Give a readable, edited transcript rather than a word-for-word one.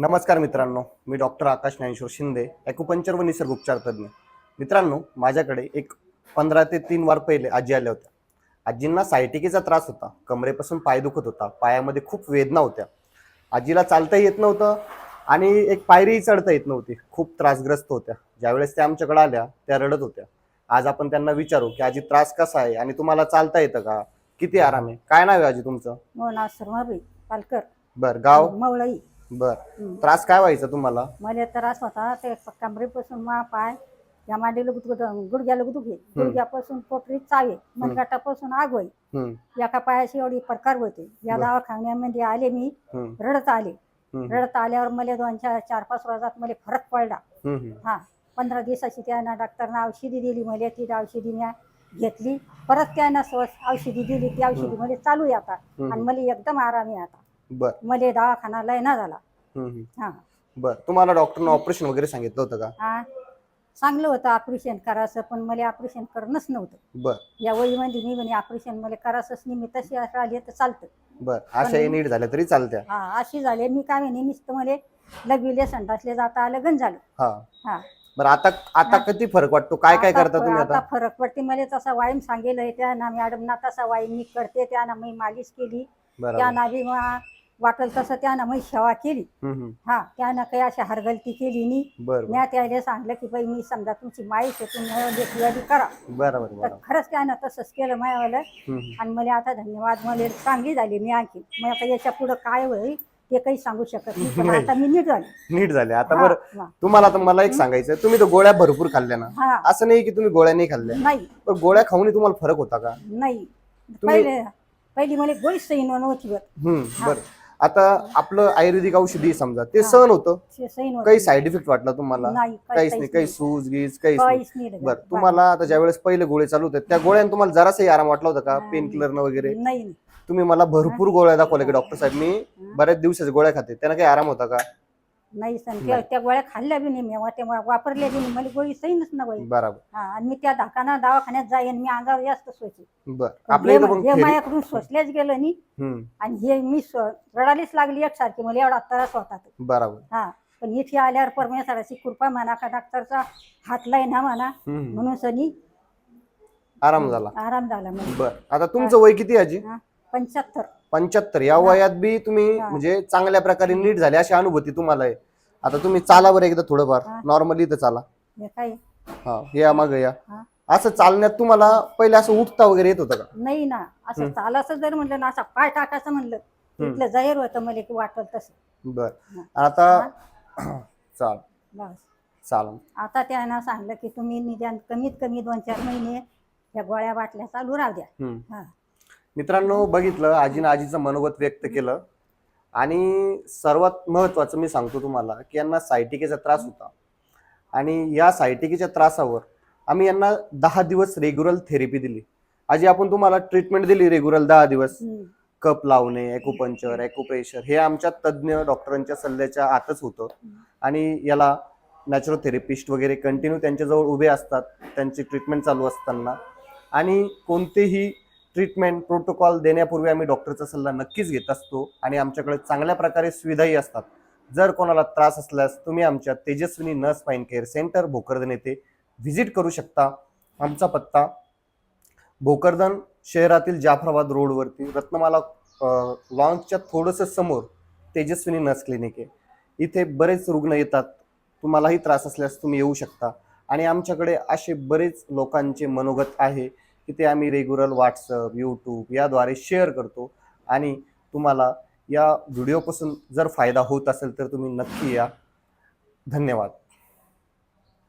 नमस्कार मित्रांनो, मी डॉक्टर आकाश ज्ञानेश्वर शिंदे, ॲक्युपंक्चर व निसर्ग उपचार तज्ञ. मित्रांनो, माझ्याकडे एक 15 ते 3 वार पहिले आजी आल्या होत्या. आजींना सायटिकेचा त्रास होता. कमरेपासून पाय दुखत होता. पायामध्ये खूप वेदना होत्या. आजीला चालता येत नव्हतं आणि एक पायरीही चढता येत नव्हती. खूप त्रासग्रस्त होत्या. ज्यावेळेस त्या आमच्याकडे आल्या, त्या रडत होत्या. आज आपण त्यांना विचारू की आजी त्रास कसा आहे आणि तुम्हाला चालता येतं का? किती आराम आहे? काय नाव आहे आजी तुमचं? हो ना शर्माबाई पालकर. बरं, गाव? मवळई. बरं. त्रास काय व्हायचा तुम्हाला? मला त्रास होता ते कमरेपासून पाय या मांडीला गुदगुद गुडघ्याला गुदगुदे गुडघ्यापासून पोटरी चावे मनगटापासून आग होई एका पायाशी एवढी प्रकार होते. या दवाखान्यामध्ये आले मी रडत आले. रडत आल्यावर मला 2-4-5 रोजात मला फरक पडला. हा 15 दिवसाची त्यानं डॉक्टरनं औषधी दिली. मला ती औषधी मी घेतली. परत त्यानं औषधी दिली. ती औषधी मला चालू आहे आता आणि मला एकदम आराम आहे आता. बर, मला दवाखाना लय ना झाला. हा बर. तुम्हाला डॉक्टरने ऑपरेशन वगैरे सांगितलं होतं का? हा चांगलं होतं ऑपरेशन करायचं, पण मला ऑपरेशन करणंच नव्हतं. बर. या वयीमध्ये मी म्हणे ऑपरेशन मला करायचंच नाही. मी तशी आली तर चालतं. बर, अशा नीट झाल्या तरी चालत्या? हा अशी झाले. मी काय म्हणे नुसतं मला लगविले संडासले जाता आलं गण झालं. हा हा बरं. आता किती फरक वाटतो? काय काय करता तुम्ही आता आता? फरक पडते. मला तसा व्यायाम सांगेल त्या ना मॅडमना तसा व्यायाम मी करते. त्यानं मी मालिश केली. त्यानं बी वाटल तसं त्यानं मी सेवा केली. हा त्यानं काही अशी हरगलती केली नाही. मी त्याला सांगलं की बाई मी समजा तुमची माईच आहे, तुम्ही करा. बरोबर. खरंच त्यानं तसंच केलं मायावालं. आणि मला आता धन्यवाद. मला चांगली झाली मी आणखी. मग आता याच्या पुढं काय होईल ते काही सांगू शकत नाही. पण आता मी नीट झाले आता. बरं, तुम्हाला तर मला एक सांगायचं, तुम्ही तर गोळ्या भरपूर खाल्ल्या ना? असं नाही की तुम्ही गोळ्या नाही खाल्ल्या. नाही. पण गोळ्या खाऊन तुम्हाला फरक होता का? नाही. पहिली मला गोळीच सही नव्हती. बरं. आता आपलं आयुर्वेदिक औषधी समजा ते सहन होतं, काही साईड इफेक्ट वाटला तुम्हाला? काहीच नाही. काही सूज गीज काहीच नाही. बरं. तुम्हाला आता ज्यावेळेस पहिले गोळे चालू होते त्या गोळ्याने तुम्हाला जरासाही आराम वाटला होता का? पेन किलर वगैरे? नाही. तुम्ही मला भरपूर गोळ्या दाखवल्या की डॉक्टर साहेब मी बऱ्याच दिवसाच्या गोळ्या खाते, त्यांना काही आराम होता का? नाही सर. त्या गोळ्या खाल्ल्या बी नाही मी. वापरल्या बी नाही. मला गोळी सहीच नाही. बरोबर. आणि मी त्या दवाखान्यात जाईन. मी अंगावर जास्त सोची. बरं. आपल्या माझ्याकडून सोचल्याच गेलं नाही. आणि हे मी रडालीच लागली एकसारखी. मला एवढा त्रास होता. बरोबर. हा पण इथे आल्यावर परमेश्वराची कृपा म्हणा का डॉक्टरचा हात लाय ना म्हणा म्हणून सनी आराम झाला. बरं. आता तुमचं वय किती आजी? 75. या वयात बी तुम्ही म्हणजे चांगल्या प्रकारे नीट झाले अशी अनुभूती तुम्हाला आहे. आता तुम्ही चाला बरं एकदा थोडंफार नॉर्मली तर चाला. हा या मग या. असं चालण्यात तुम्हाला पहिले असं उठता वगैरे येत होतं का? नाही ना. असं चालायचं जर म्हणलं ना, असं पाय टाकायचं म्हणलं तिथलं जाहीर होतं मला की वाटल तसं. बर. आता चाल आता त्यानं सांगलं की तुम्ही निदान कमीत कमी 2-4 महिने या गोळ्या बाटल्या चालू राहू द्या. मित्रांनो, बघितलं, आजीचं मनोगत व्यक्त केलं. आणि सर्वात महत्वाचं मी सांगतो तुम्हाला की यांना सायटिकेचा त्रास होता आणि या सायटिकेच्या त्रासावर आम्ही यांना 10 दिवस रेग्युलर थेरपी दिली. आजी आपण तुम्हाला ट्रीटमेंट दिली रेग्युलर 10 दिवस. कप लावणे, ॲक्युपंक्चर, ॲक्युप्रेशर हे आमच्या तज्ज्ञ डॉक्टरांच्या सल्ल्याच्या आतच होतं. आणि याला नॅचरोथेरपिस्ट वगैरे कंटिन्यू त्यांच्याजवळ उभे असतात त्यांची ट्रीटमेंट चालू असताना. आणि कोणतेही ट्रीटमेंट प्रोटोकॉल देण्यापूर्वी आम्ही डॉक्टरचा सल्ला नक्कीच घेत असतो आणि आमच्याकडे चांगल्या प्रकारे सुविधाही असतात. जर कोणाला त्रास असल्यास तुम्ही आमच्या Tejaswini nurse spine care centre Bhokardan येथे व्हिजिट करू शकता. आमचा पत्ता भोकरदन शहरातील जाफराबाद रोडवरती रत्नमाला लॉन्चच्या थोडंसं समोर तेजस्विनी नर्स क्लिनिक आहे. इथे बरेच रुग्ण येतात. तुम्हालाही त्रास असल्यास तुम्ही येऊ शकता. आणि आमच्याकडे असे बरेच लोकांचे मनोगत आहे की ते आम्ही रेग्युलर व्हॉट्सअप, यूट्यूब याद्वारे शेअर करतो. आणि तुम्हाला या व्हिडिओपासून जर फायदा होत असेल तर तुम्ही नक्की या. धन्यवाद.